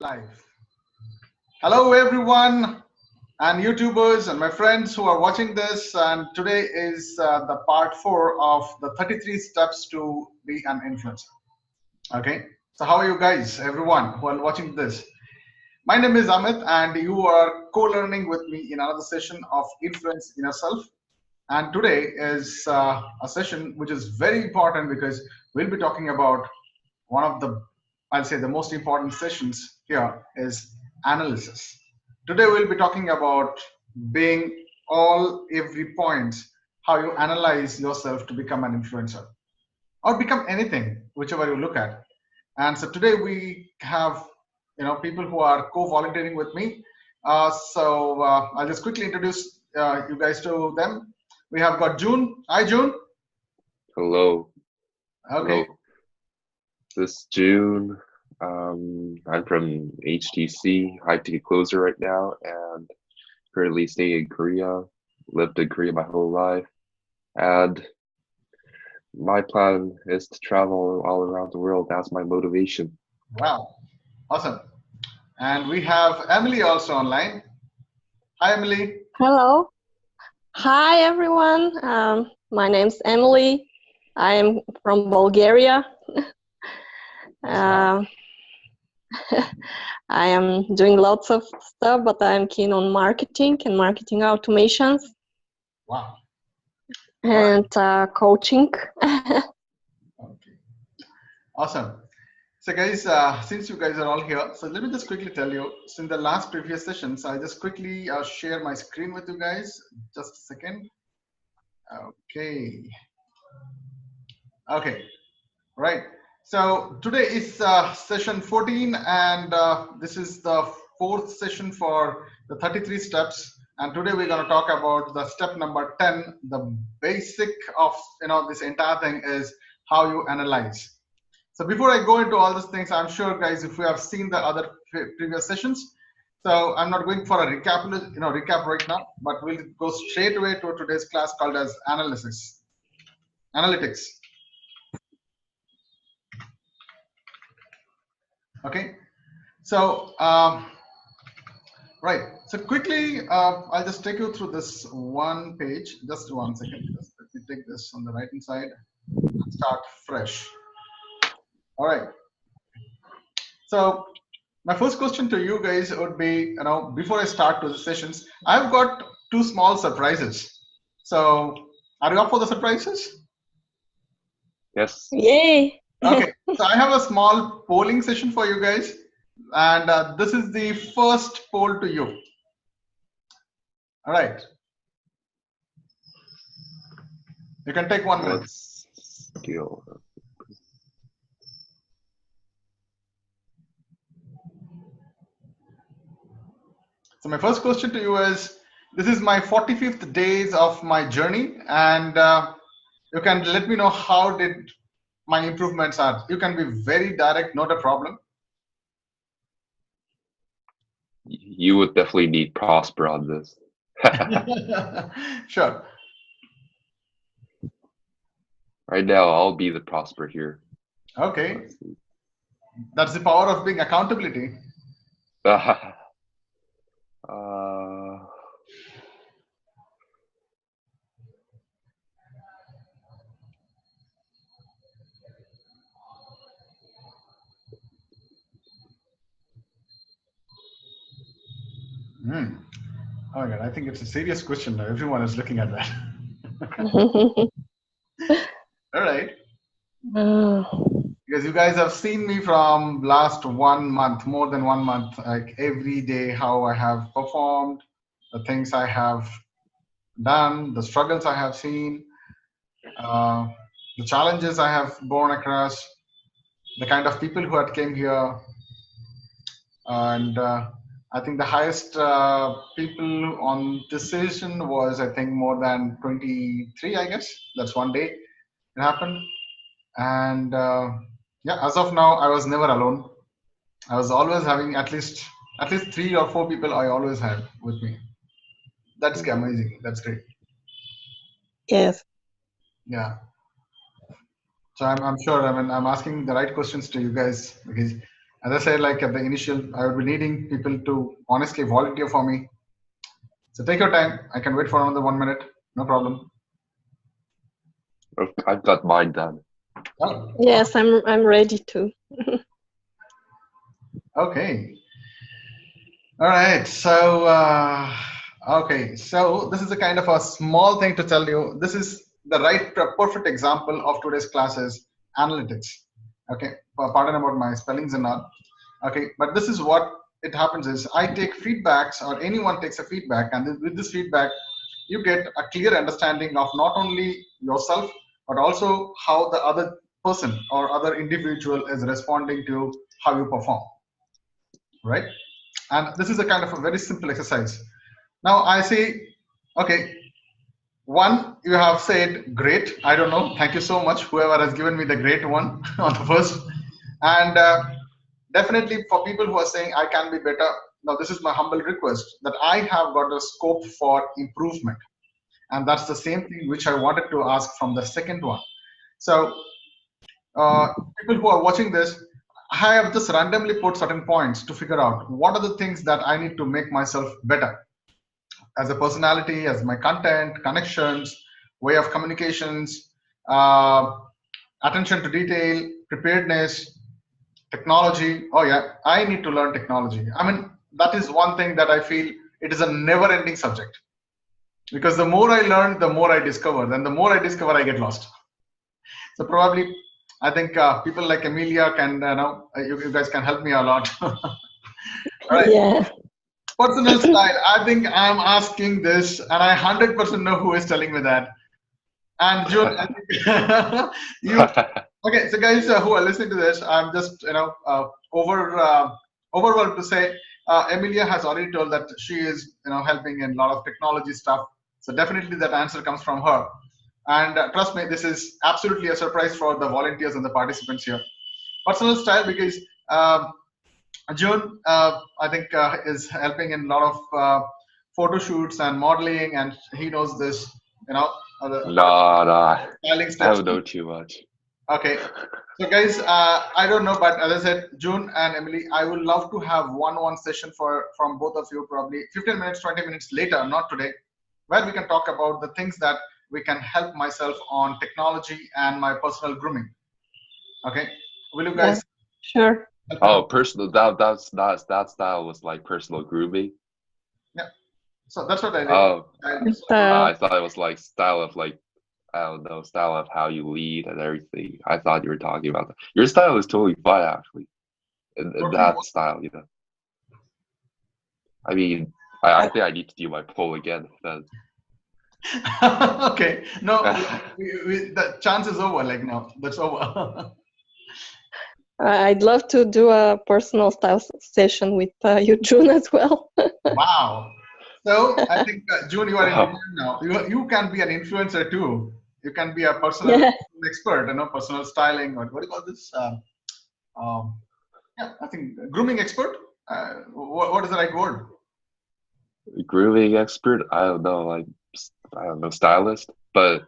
Live. Hello, everyone, and YouTubers and my friends who are watching this. And today is the part 4 of the 33 steps to be an influencer. Okay, so how are you guys, everyone who are watching this? My name is Amit, and you are co-learning with me in another session of Influence in Yourself. And today is a session which is very important because we'll be talking about one of the, I'll say, the most important sessions here is analysis. Today we'll be talking about being every point, how you analyze yourself to become an influencer or become anything, whichever you look at. And so today we have people who are co-volunteering with me. I'll just quickly introduce you guys to them. We have got June. Hi, June. Hello. Okay. Hello. This is June. I'm from HTC, high ticket closer right now, and currently staying in Korea. Lived in Korea my whole life, and my plan is to travel all around the world. That's my motivation. Wow, awesome. And we have Emily also online. Hi, Emily. Hello. Hi, everyone. My name's Emily. I am from Bulgaria. I am doing lots of stuff, but I'm keen on marketing and marketing automations. Wow. And coaching. Okay. Awesome. So guys, since you guys are all here, so let me just quickly tell you, so in the last previous sessions, I just quickly share my screen with you guys. Just a second. Okay. Okay. Right. So today is session 14, and this is the 4th session for the 33 steps. And today we're going to talk about the step number 10. The basic of this entire thing is how you analyze. So before I go into all these things, I'm sure guys, if you have seen the other previous sessions, so I'm not going for a recap right now, but we'll go straight away to today's class called as analytics. Okay, so right, so quickly I'll just take you through this one page. Just one second. Just let me take this on the right hand side and start fresh. All right, so my first question to you guys would be, before I start to the sessions, I've got 2 small surprises. So are you up for the surprises? Yes. Yay. Okay, so I have a small polling session for you guys, and this is the first poll to you. All right, you can take 1 minute. Let's deal. So my first question to you is, this is my 45th days of my journey, and you can let me know how did my improvements are. You can be very direct, not a problem. You would definitely need Prosper on this. Sure. Right now, I'll be the Prosper here. Okay. That's the power of being accountability. Oh God, I think it's a serious question now. Everyone is looking at that. All right. Because you guys have seen me from last 1 month, more than 1 month, like every day, how I have performed, the things I have done, the struggles I have seen, the challenges I have borne across, the kind of people who had came here, and I think the highest people on this session was, I think, more than 23, I guess. That's one day it happened. And yeah, as of now, I was never alone. I was always having at least 3 or 4 people I always had with me. That's amazing. That's great. Yes. Yeah. So I'm sure, I'm asking the right questions to you guys, because As I said, like at the initial, I would be needing people to honestly volunteer for me. So take your time. I can wait for another 1 minute. No problem. I've got mine done. Oh, Yes, I'm ready to. okay. All right. So, okay. So this is a kind of a small thing to tell you. This is the perfect example of today's class is analytics. Okay. Pardon about my spellings and all. Okay. But this is what it happens is I take feedbacks or anyone takes a feedback, and with this feedback, you get a clear understanding of not only yourself, but also how the other person or other individual is responding to how you perform. Right. And this is a kind of a very simple exercise. Now I say, okay, one, you have said great. I don't know. Thank you so much, whoever has given me the great one on the first. And definitely for people who are saying I can be better. Now this is my humble request that I have got a scope for improvement. And that's the same thing which I wanted to ask from the second one. So people who are watching this, I have just randomly put certain points to figure out what are the things that I need to make myself better as a personality, as my content, connections, way of communications, attention to detail, preparedness, technology. Oh yeah, I need to learn technology. I mean, that is one thing that I feel it is a never-ending subject because the more I learn, the more I discover. Then the more I discover, I get lost. So probably I think people like Amelia can, you guys can help me a lot. All right. Yeah. Personal style. I think I'm asking this, and I 100% know who is telling me that. And June, I think you. Okay, so guys who are listening to this, I'm just overwhelmed to say Amelia has already told that she is helping in a lot of technology stuff. So definitely that answer comes from her. And trust me, this is absolutely a surprise for the volunteers and the participants here. Personal style, because June, I think, is helping in a lot of photo shoots and modeling, and he knows this, No, styling I steps. don't know too much. Okay. So guys, I don't know, but as I said, June and Emily, I would love to have one-on-one session from both of you, probably 15 minutes, 20 minutes later, not today, where we can talk about the things that we can help myself on technology and my personal grooming. Okay. Will you guys? Yeah, sure. Oh, personal. That style was like personal grooming. Yeah. So that's what I did. Oh, Style. I thought it was like style of like, I don't know, style of how you lead and everything. I thought you were talking about that. Your style is totally fine, actually. In that style, I mean, I think I need to do my poll again. Then. Okay. No, the chance is over. Like no, that's over. I'd love to do a personal style session with you, June, as well. Wow. So I think June, you are in demand now. You can be an influencer too. You can be a personal expert, personal styling, or what do you call this? Yeah, I think grooming expert. What is the right word? Grooming expert? I don't know, stylist. But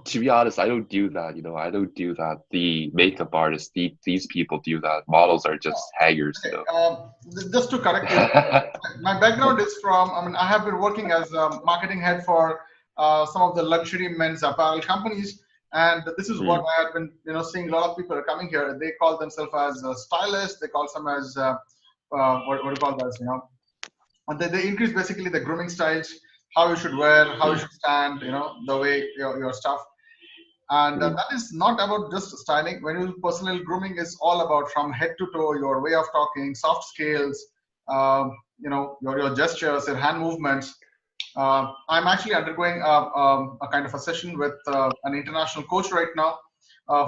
to be honest, I don't do that. I don't do that. The makeup artists, these people do that. Models are just hangers. Just to correct you, my background is from. I mean, I have been working as a marketing head for some of the luxury men's apparel companies, and this is what I have been, seeing. A lot of people are coming here. They call themselves as stylists. They call some as what do you call that? And they increase basically the grooming styles, how you should wear, how you should stand, the way your stuff. And that is not about just styling. When you personal grooming is all about from head to toe, your way of talking, soft skills, your gestures, your hand movements. I'm actually undergoing a kind of a session with an international coach right now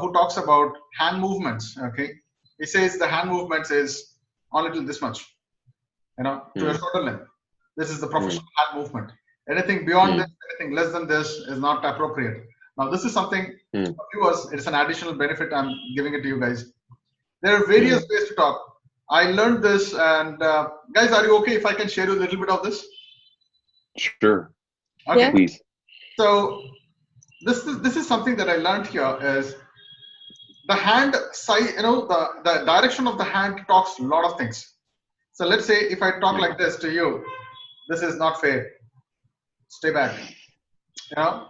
who talks about hand movements. Okay, he says the hand movements is only this much, to your shoulder length. This is the professional hand movement. Anything beyond this, anything less than this is not appropriate. Now, this is something for viewers. It's an additional benefit. I'm giving it to you guys. There are various ways to talk. I learned this, and guys, are you okay if I can share you a little bit of this? Sure. Okay. Yeah. Please. So this is something that I learned here is the hand size, the direction of the hand talks a lot of things. So let's say if I talk like this to you, this is not fair. Stay back.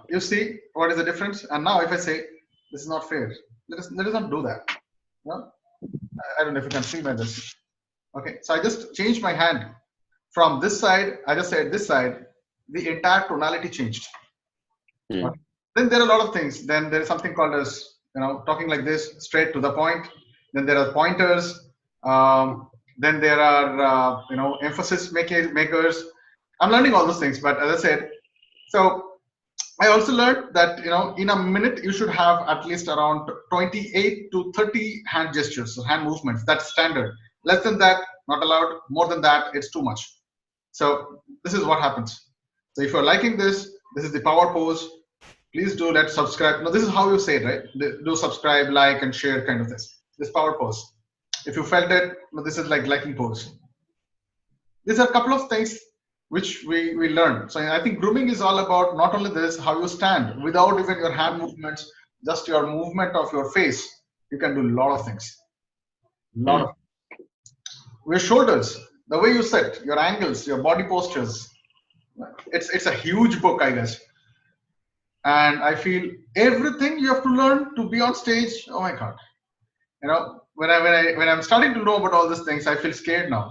You see what is the difference? And now if I say this is not fair, let us not do that. I don't know if you can see by this. Okay, so I just changed my hand from this side. I just said this side. The entire tonality changed. Okay. Then there are a lot of things. Then there is something called as talking like this, straight to the point. Then there are pointers. Then there are emphasis makers. I'm learning all those things, but as I said, so I also learned that in a minute you should have at least around 28 to 30 hand gestures, so hand movements. That's standard. Less than that, not allowed. More than that, it's too much. So this is what happens. So if you're liking this, this is the power pose. Please do let's subscribe. Now this is how you say it, right? Do subscribe, like, and share, kind of this power pose. If you felt it, this is like liking pose. These are a couple of things which we learn. So I think grooming is all about not only this, how you stand without even your hand movements, just your movement of your face. You can do a lot of things. Of your shoulders, the way you sit, your angles, your body postures. It's a huge book, I guess. And I feel everything you have to learn to be on stage. Oh my God. When I'm starting to know about all these things, I feel scared now,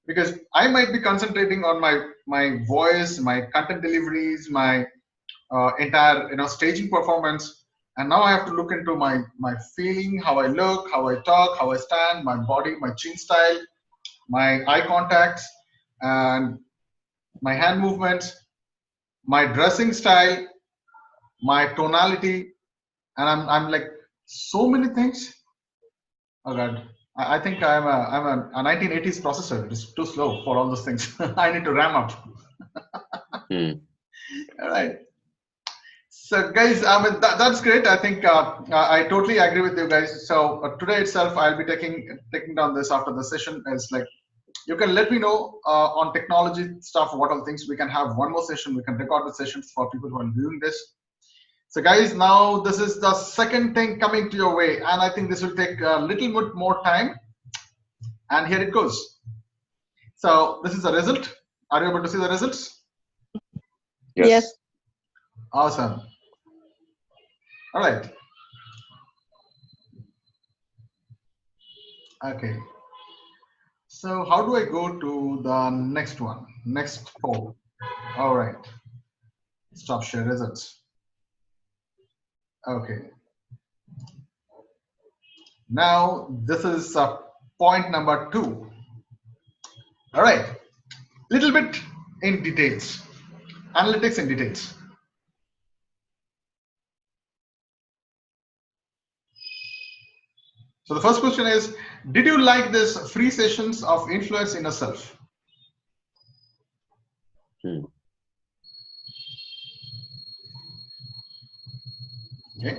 because I might be concentrating on my voice, my content deliveries, my entire staging performance, and now I have to look into my feeling, how I look, how I talk, how I stand, my body, my chin style, my eye contacts, and my hand movements, my dressing style, my tonality, and I'm like so many things. Oh God. I think I'm a 1980s processor. It's too slow for all those things. I need to RAM up. All right. So guys, I mean that's great. I think I totally agree with you guys. So today itself, I'll be taking down this after the session. It's like you can let me know on technology stuff. What are the things we can have one more session? We can record the sessions for people who are viewing this. So guys, now this is the second thing coming to your way, and I think this will take a little bit more time. And here it goes. So this is the result. Are you able to see the results? Yes. Awesome. All right. Okay. So how do I go to the next one? Next poll. All right. Stop share results. Okay. Now this is point number 2. All right. Little bit in details. Analytics in details. So the first question is, did you like this free sessions of influence inner self? Okay.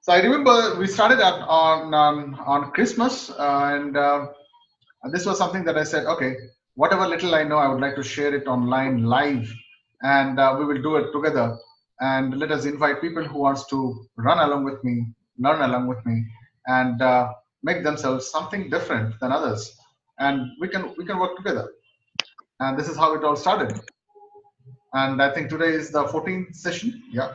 So I remember we started on Christmas, and this was something that I said, okay, whatever little I know, I would like to share it online live, and we will do it together. And let us invite people who wants to run along with me, learn along with me, and make themselves something different than others. And we can work together. And this is how it all started. And I think today is the 14th session. Yeah.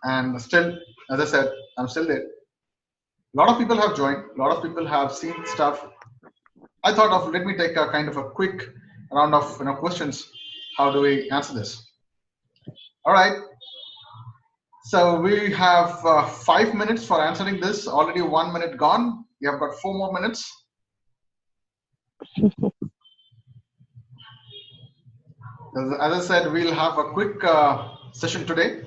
And still, as I said, I'm still there. A lot of people have joined. A lot of people have seen stuff. I thought of let me take a kind of a quick round of questions. How do we answer this? All right. So we have 5 minutes for answering this. Already 1 minute gone. We have got 4 more minutes. As I said, we'll have a quick session today.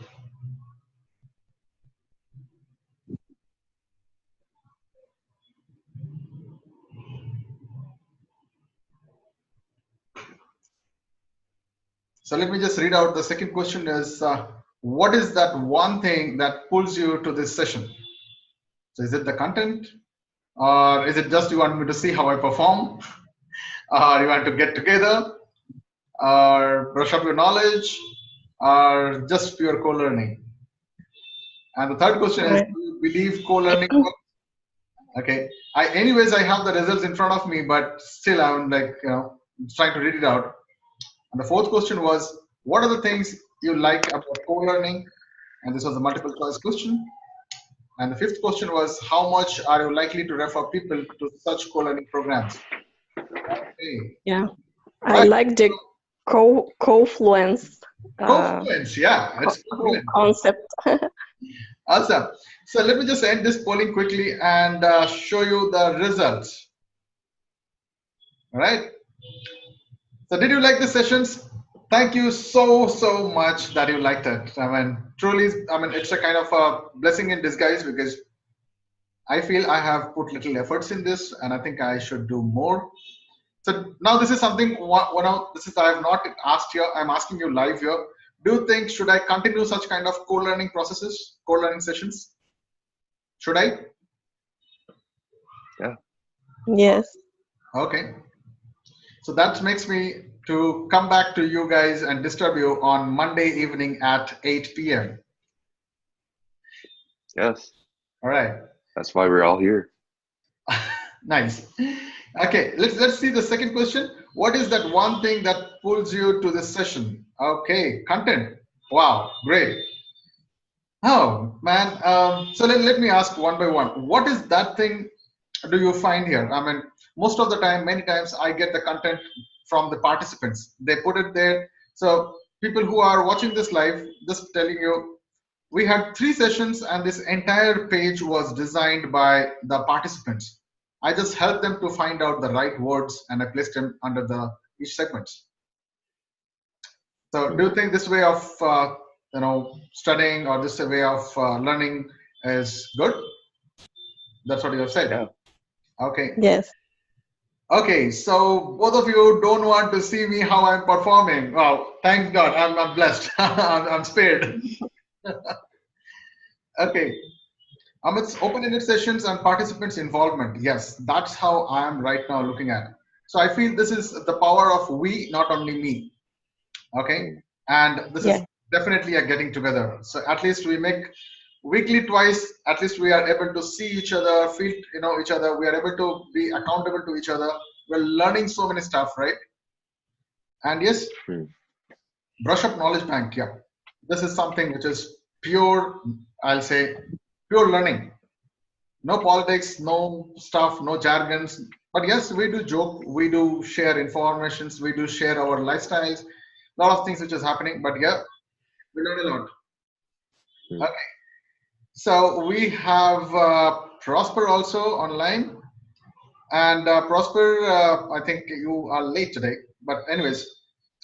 So let me just read out the second question is, what is that one thing that pulls you to this session? So is it the content, or is it just you want me to see how I perform, or you want to get together, or brush up your knowledge, or just pure co-learning? And the third question is, do you believe co-learning works? Okay. Anyways, I have the results in front of me, but still I'm like, trying to read it out. And the fourth question was, what are the things you like about co-learning? And this was a multiple choice question. And the fifth question was, how much are you likely to refer people to such co-learning programs? Okay. Yeah, I Right. like the co-fluence Co-fluence, yeah, that's brilliant. concept. Awesome. So let me just end this polling quickly and show you the results. All right. So did you like the sessions? Thank you so much that you liked it. I mean, truly, it's a kind of a blessing in disguise because I feel I have put little efforts in this and I think I should do more. So now this is something, this is I have not asked here, I'm asking you live here. Do you think, should I continue such kind of co-learning processes, co-learning sessions? Should I? Yeah. Yes. Okay. So that makes me to come back to you guys and disturb you on Monday evening at 8 p.m. Yes. All right. That's why we're all here. Nice. Okay, let's see the second question. What is that one thing that pulls you to this session? Okay, content. Wow, great. Oh man. So let me ask one by one. What is that thing do you find here? I mean, most of the time, many times I get the content from the participants. They put it there. So people who are watching this live, just telling you, we had 3 sessions and this entire page was designed by the participants. I just helped them to find out the right words and I placed them under each segment. So do you think this way of studying or this way of learning is good? That's what you have said. Yeah. Okay. Yes. Okay, so both of you don't want to see me how I'm performing. Wow, thank God, I'm blessed. I'm spared. Okay. Amit's open-ended sessions and participants' involvement. Yes, that's how I am right now looking at. So I feel this is the power of we, not only me. Okay, and this is definitely a getting together. So at least we make weekly twice. At least we are able to see each other, feel each other. We are able to be accountable to each other. We're learning so many stuff, right? And yes, brush up knowledge bank. Yeah, this is something which is pure. I'll say pure learning. No politics, no stuff, no jargons. But yes, we do joke, we do share informations, we do share our lifestyles, a lot of things which is happening. But yeah, we learn a lot. Okay. So we have Prosper also online. And Prosper, I think you are late today. But anyways,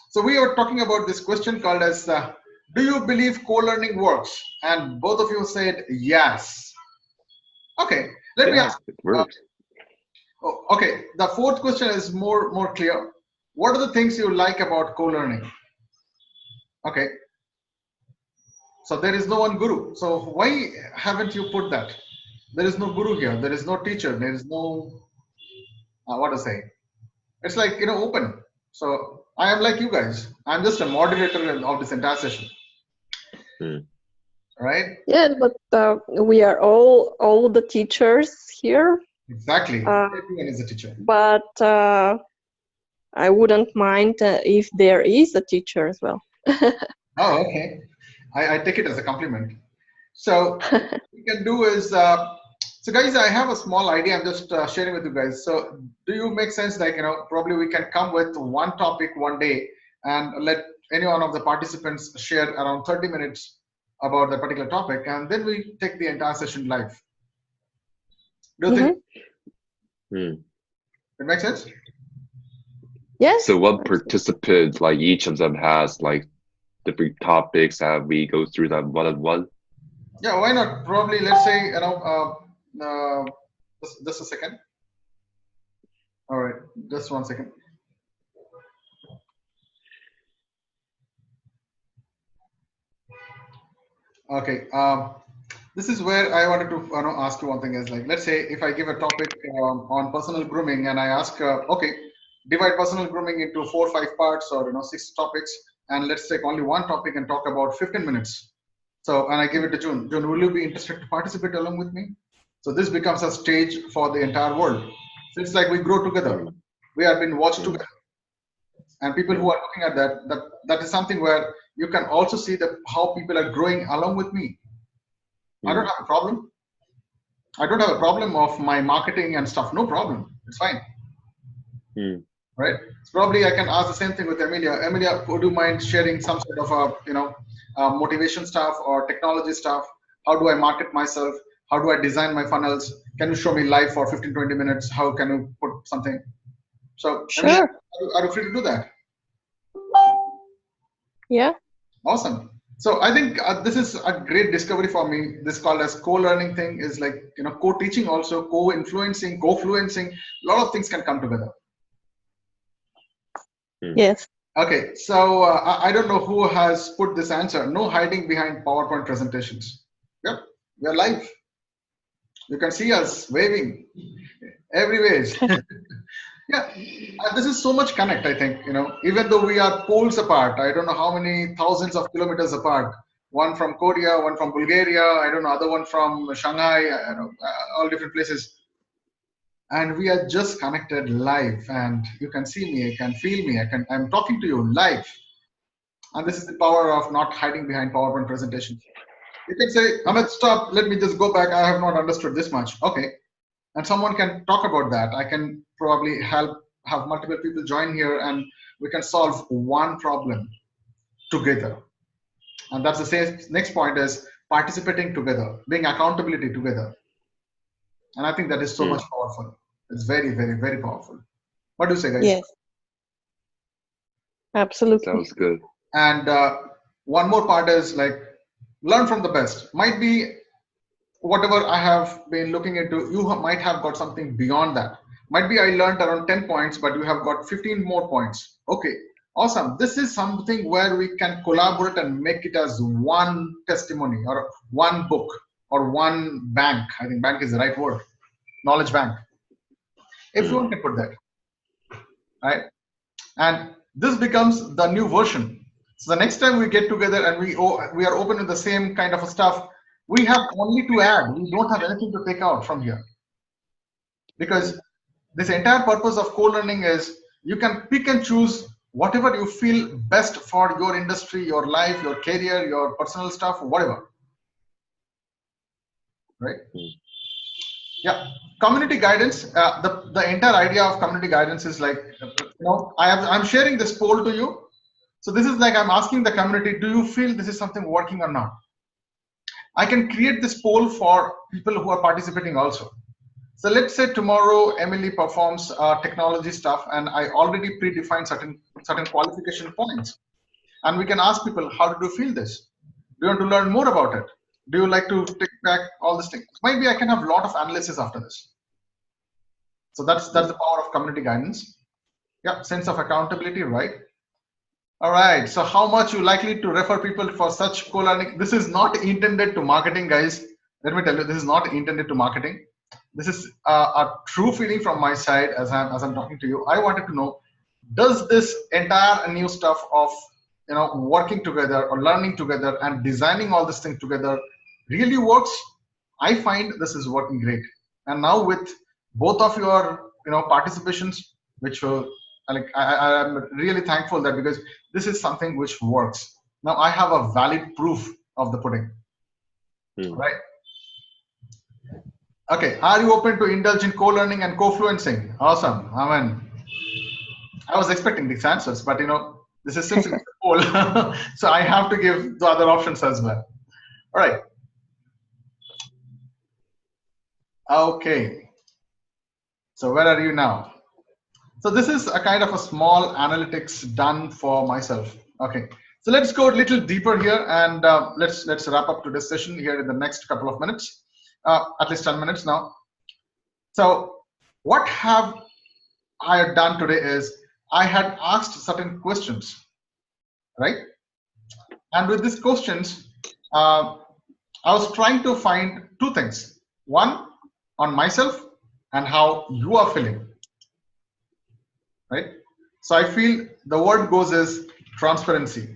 so we are talking about this question called as, do you believe co-learning works? And both of you said yes. Okay, let me ask. It works. Okay, the fourth question is more clear. What are the things you like about co-learning? Okay, so there is no one guru. So why haven't you put that? There is no guru here. There is no teacher. There is no what to say. It's like open. So I am like you guys. I'm just a moderator of this entire session. Right? Yeah, but we are all the teachers here. Exactly. Everyone is a teacher. But I wouldn't mind if there is a teacher as well. Oh, okay. I take it as a compliment. So what we can do is, so guys, I have a small idea. I'm just sharing with you guys. So do you make sense? Like, probably we can come with one topic one day and let any one of the participants share around 30 minutes about that particular topic, and then we take the entire session live. Do you think it makes sense? Yes. So one participant, like each of them has like different topics and we go through them one-on-one? Yeah, why not? Probably, let's say, just a second. All right, just 1 second. Okay, this is where I wanted to ask you one thing is like, let's say if I give a topic on personal grooming and I ask, okay, divide personal grooming into 4 or 5 parts or 6 topics, and let's take only one topic and talk about 15 minutes. So, and I give it to June. June, will you be interested to participate along with me? So this becomes a stage for the entire world. So it's like we grow together. We have been watched together. And people who are looking at that is something where you can also see that how people are growing along with me. I don't have a problem. I don't have a problem of my marketing and stuff. No problem. It's fine. Right? So probably I can ask the same thing with Emilia. Emilia, would you mind sharing some sort of motivation stuff or technology stuff? How do I market myself? How do I design my funnels? Can you show me live for 15-20 minutes? How can you put something? So Sure. Emilia, are you free to do that? Yeah. Awesome. So I think this is a great discovery for me. This called as co-learning thing is like, co-teaching also, co-influencing, co-fluencing. A lot of things can come together. Yes. Okay, so I don't know who has put this answer. No hiding behind PowerPoint presentations. Yep, we are live. You can see us waving every ways. Yeah, this is so much connect, I think, even though we are poles apart, I don't know how many thousands of kilometers apart, one from Korea, one from Bulgaria, I don't know, other one from Shanghai, all different places. And we are just connected live, and you can see me, you can feel me, I'm talking to you live. And this is the power of not hiding behind PowerPoint presentations. You can say, Amit, stop, let me just go back, I have not understood this much. Okay. And someone can talk about that. I can probably have multiple people join here, and we can solve one problem together. And that's the same. Next point is participating together, being accountability together. And I think that is so much powerful. It's very, very, very powerful. What do you say, guys? Yes. Absolutely. Sounds good. And one more part is like learn from the best. Might be whatever I have been looking into, you might have got something beyond that. Might be I learned around 10 points, but you have got 15 more points. Okay, awesome. This is something where we can collaborate and make it as one testimony or one book or one bank. I think bank is the right word. Knowledge bank. Everyone can put that, right? And this becomes the new version. So the next time we get together and we are open to the same kind of stuff, we have only to add. We don't have anything to take out from here. Because this entire purpose of co-learning is you can pick and choose whatever you feel best for your industry, your life, your career, your personal stuff, whatever. Right? Yeah. Community guidance. The entire idea of community guidance is like, I'm sharing this poll to you. So this is like I'm asking the community, do you feel this is something working or not? I can create this poll for people who are participating also. So let's say tomorrow Emily performs technology stuff, and I already predefined certain qualification points. And we can ask people, how did you feel this? Do you want to learn more about it? Do you like to take back all these things? Maybe I can have a lot of analysis after this. So that's the power of community guidance. Yeah, sense of accountability, right? All right, so how much you likely to refer people for such co-learning? This is not intended to marketing, guys. Let me tell you, this is not intended to marketing. This is a true feeling from my side as I'm talking to you. I wanted to know, does this entire new stuff of working together or learning together and designing all this thing together really works? I find this is working great. And now with both of your participations, which will I'm really thankful that because this is something which works. Now I have a valid proof of the pudding, right? Okay, are you open to indulge in co-learning and co-fluencing? Awesome. I mean, I was expecting these answers, but this is since it's a poll, so I have to give the other options as well. All right. Okay. So where are you now? So this is a kind of a small analytics done for myself. Okay. So let's go a little deeper here, and let's wrap up today's session here in the next couple of minutes, at least 10 minutes now. So what have I done today is I had asked certain questions, right? And with these questions, I was trying to find two things. One, on myself and how you are feeling, right? So I feel the word goes is transparency.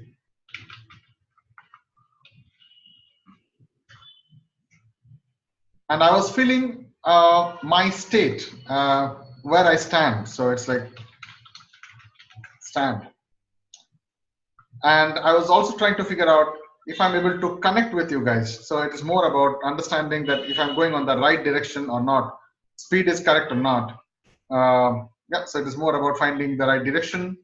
and I was feeling my state, where I stand. So it's like stand. And I was also trying to figure out if I'm able to connect with you guys. So it is more about understanding that if I'm going on the right direction or not, speed is correct or not. Yeah, so it is more about finding the right direction.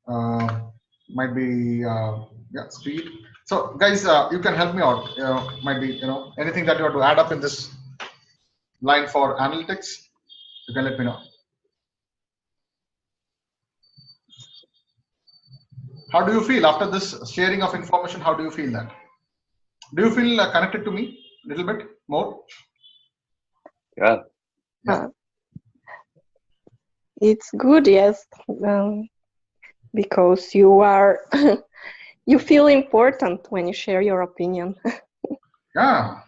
Might be yeah, speed. So guys, you can help me out. Might be anything that you want to add up in this line for analytics. You can let me know. How do you feel after this sharing of information? How do you feel that? Do you feel connected to me a little bit more? Yeah. Yeah. It's good, yes, because you are you feel important when you share your opinion. Yeah.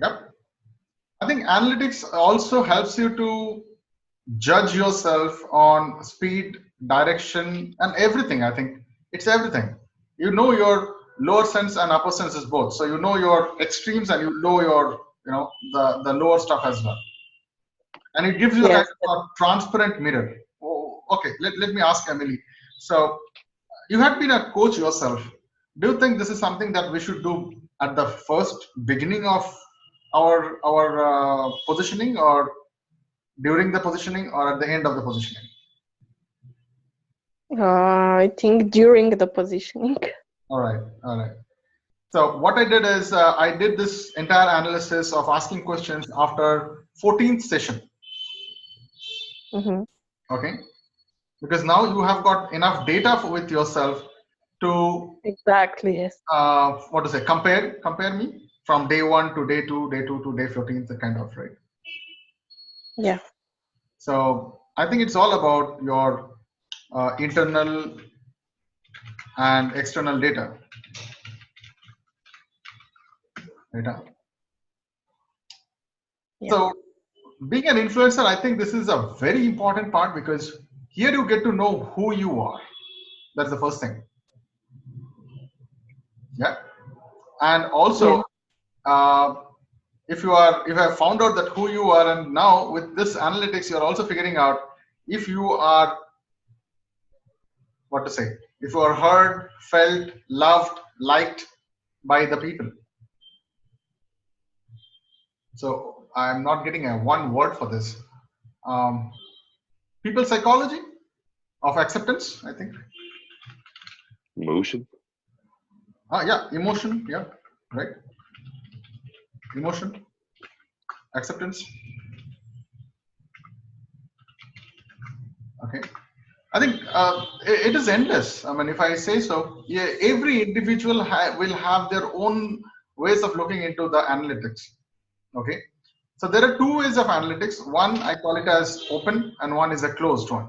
Yep. I think analytics also helps you to judge yourself on speed, direction, and everything. I think it's everything. You know your lower sense and upper senses both. So you know your extremes and you know your the lower stuff as well. And it gives you a kind Yes. of a transparent mirror. Oh, okay, let me ask Emily. So you had been a coach yourself. Do you think this is something that we should do at the first beginning of our positioning, or during the positioning, or at the end of the positioning? I think during the positioning. All right, all right. So what I did is I did this entire analysis of asking questions after 14th session. Mm-hmm. Okay, because now you have got enough data with yourself to Exactly, yes. what to say, compare me from day 1 to day 2, day 2 to day 14th, kind of, right? Yeah. So I think it's all about your internal and external data. Yeah. So being an influencer, I think this is a very important part, because here you get to know who you are. That's the first thing. Yeah. And also, if you have found out that who you are, and now with this analytics, you're also figuring out if you are, what to say, if you are heard, felt, loved, liked by the people. So I'm not getting a one word for this. People psychology of acceptance, I think. Emotion. Yeah, emotion. Yeah, right. Emotion, acceptance. Okay. I think it is endless. I mean, if I say so, yeah, every individual will have their own ways of looking into the analytics. Okay. So there are two ways of analytics. One, I call it as open, and one is a closed one.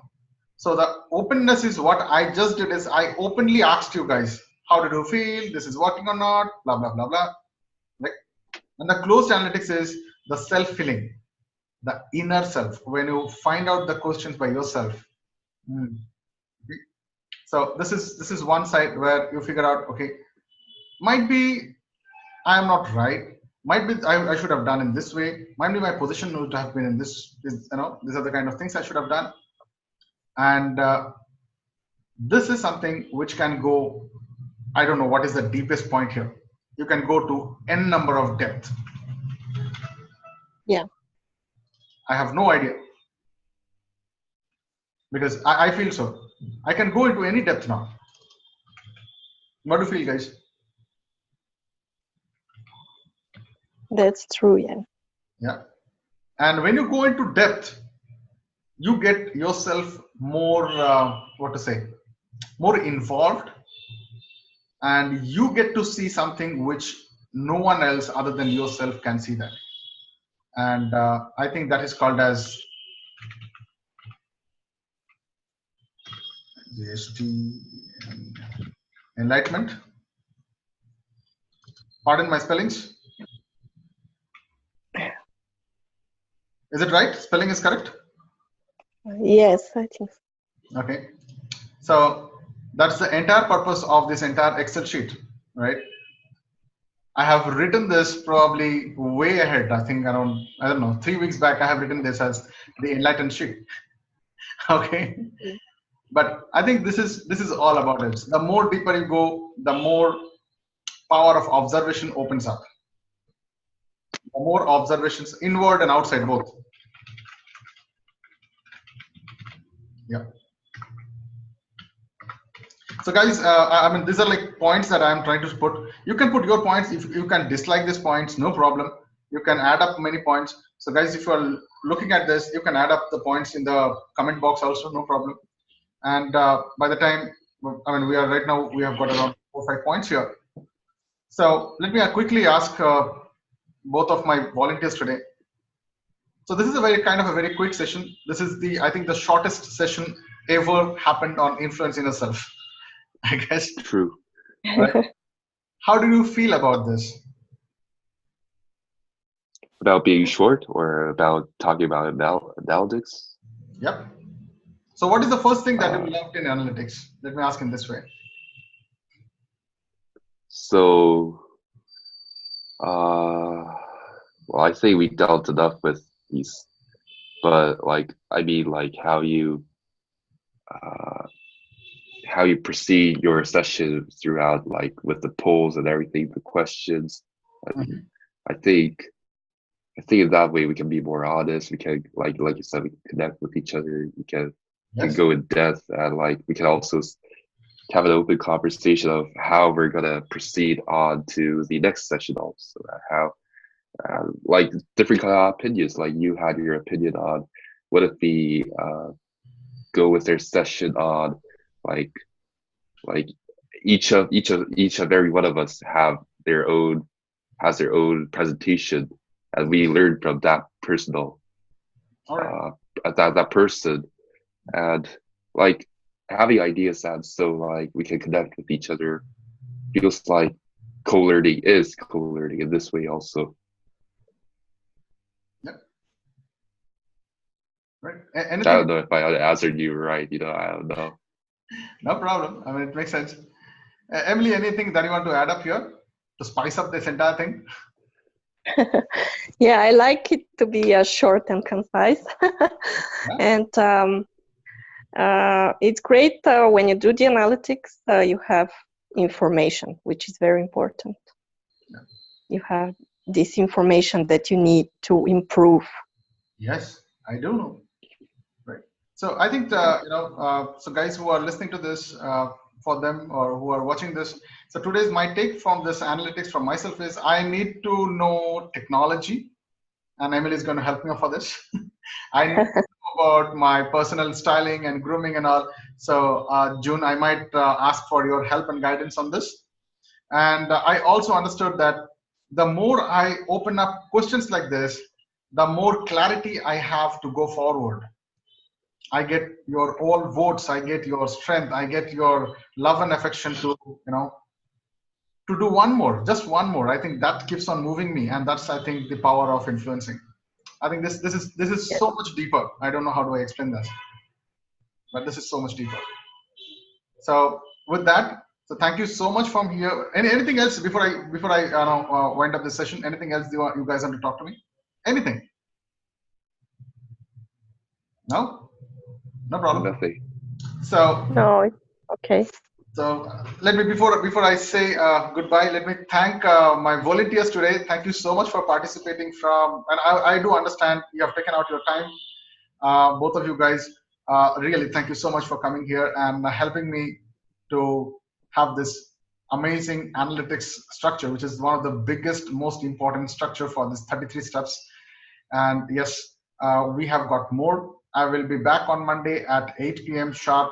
So the openness is what I just did is I openly asked you guys, how did you feel? This is working or not? Blah, blah, blah, blah. Right? And the closed analytics is the self-filling, the inner self, when you find out the questions by yourself. So this is one side where you figure out, okay, might be I am not right, might be I should have done in this way, might be my position would have been in this, these are the kind of things I should have done. And this is something which can go, I don't know what is the deepest point here. You can go to n number of depth. Yeah. I have no idea, because I feel so. I can go into any depth now. What do you feel, guys? That's true, yeah. Yeah. And when you go into depth, you get yourself more, what to say, more involved, and you get to see something which no one else other than yourself can see that. And I think that is called as GST, enlightenment. Pardon my spellings. Is it right? Spelling is correct? Yes, I think so. Okay. So that's the entire purpose of this entire Excel sheet. right? I have written this probably way ahead. I think around, I don't know, 3 weeks back, I have written this as the enlightened sheet. Okay. But I think this is all about it. The more deeper you go, the more power of observation opens up. The more observations, inward and outside both. Yeah. So guys, I mean, these are like points that I'm trying to put. You can put your points. If you can dislike these points, no problem. You can add up many points. So guys, if you are looking at this, you can add up the points in the comment box also, no problem. And by the time, I mean, we are right now, we have got around 4 or 5 points here. So let me quickly ask both of my volunteers today. So this is a very quick session. This is the, I think, the shortest session ever happened on influence in yourself, I guess. True. Right? How do you feel about this? About being short or about talking about analytics? Yep. So what is the first thing that you loved in analytics? Let me ask in this way. So, well, I say we dealt enough with these, but like, I mean, like how you proceed your session throughout, like with the polls and everything, the questions. I think in that way we can be more honest. We can, like you said, we can connect with each other. We can go in depth, and like we can also have an open conversation of how we're gonna proceed on to the next session. Also, how like different kind of opinions. Like you had your opinion on what if we go with their session on like each of every one of us has their own presentation, and we learn from that personal that person, and like having ideas that so like we can connect with each other feels like co-learning is co-learning in this way also. Yep. Right. I don't know if I answered you right. I don't know. No problem. I mean, it makes sense. Emily, anything that you want to add up here to spice up this entire thing? Yeah, I like it to be short and concise. And it's great when you do the analytics, you have information, which is very important. Yeah. You have this information that you need to improve. Yes, I do know. Right. So I think, so guys who are listening to this, for them or who are watching this, so today's my take from this analytics from myself is I need to know technology, and Emily is going to help me for this. I need to know about my personal styling and grooming and all. So June, I might ask for your help and guidance on this. And I also understood that the more I open up questions like this, the more clarity I have to go forward. I get your all votes, I get your strength, I get your love and affection to, to do just one more. I think that keeps on moving me, and that's, I think, the power of influencing. I think this is so much deeper. I don't know how do I explain that, but this is so much deeper. So with that, so thank you so much from here. Anything else before I wind up this session? Anything else you guys want to talk to me? Anything? No? No problem. Nothing. So no, okay. So let me before I say goodbye, let me thank my volunteers today. Thank you so much for participating and I do understand you have taken out your time. Both of you guys, really thank you so much for coming here and helping me to have this amazing analytics structure, which is one of the biggest, most important structure for this 33 steps. And yes, we have got more. I will be back on Monday at 8 p.m. sharp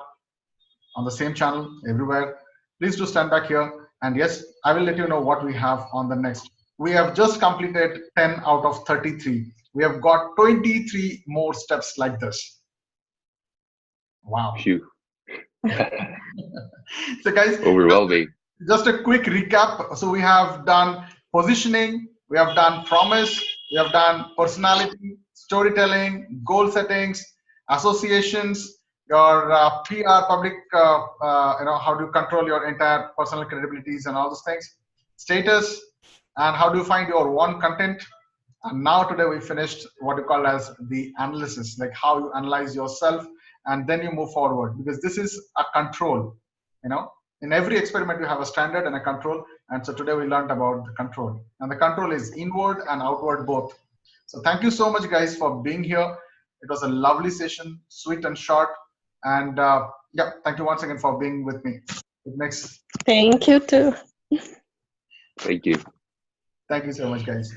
on the same channel everywhere. Please do stand back here. And yes, I will let you know what we have on the next. We have just completed 10 out of 33. We have got 23 more steps like this. Wow. Phew. So guys, overwhelming. Just a quick recap. So we have done positioning, we have done promise, we have done personality, storytelling, goal settings, associations, your PR, public, how do you control your entire personal credibilities and all those things, status, and how do you find your one content. And now today we finished what you call as the analysis, like how you analyze yourself and then you move forward, because this is a control. In every experiment you have a standard and a control, and so today we learned about the control, and the control is inward and outward both. So thank you so much guys for being here. It was a lovely session, sweet and short, and yeah, thank you once again for being with me. It makes Thank you too. Thank you. Thank you so much guys.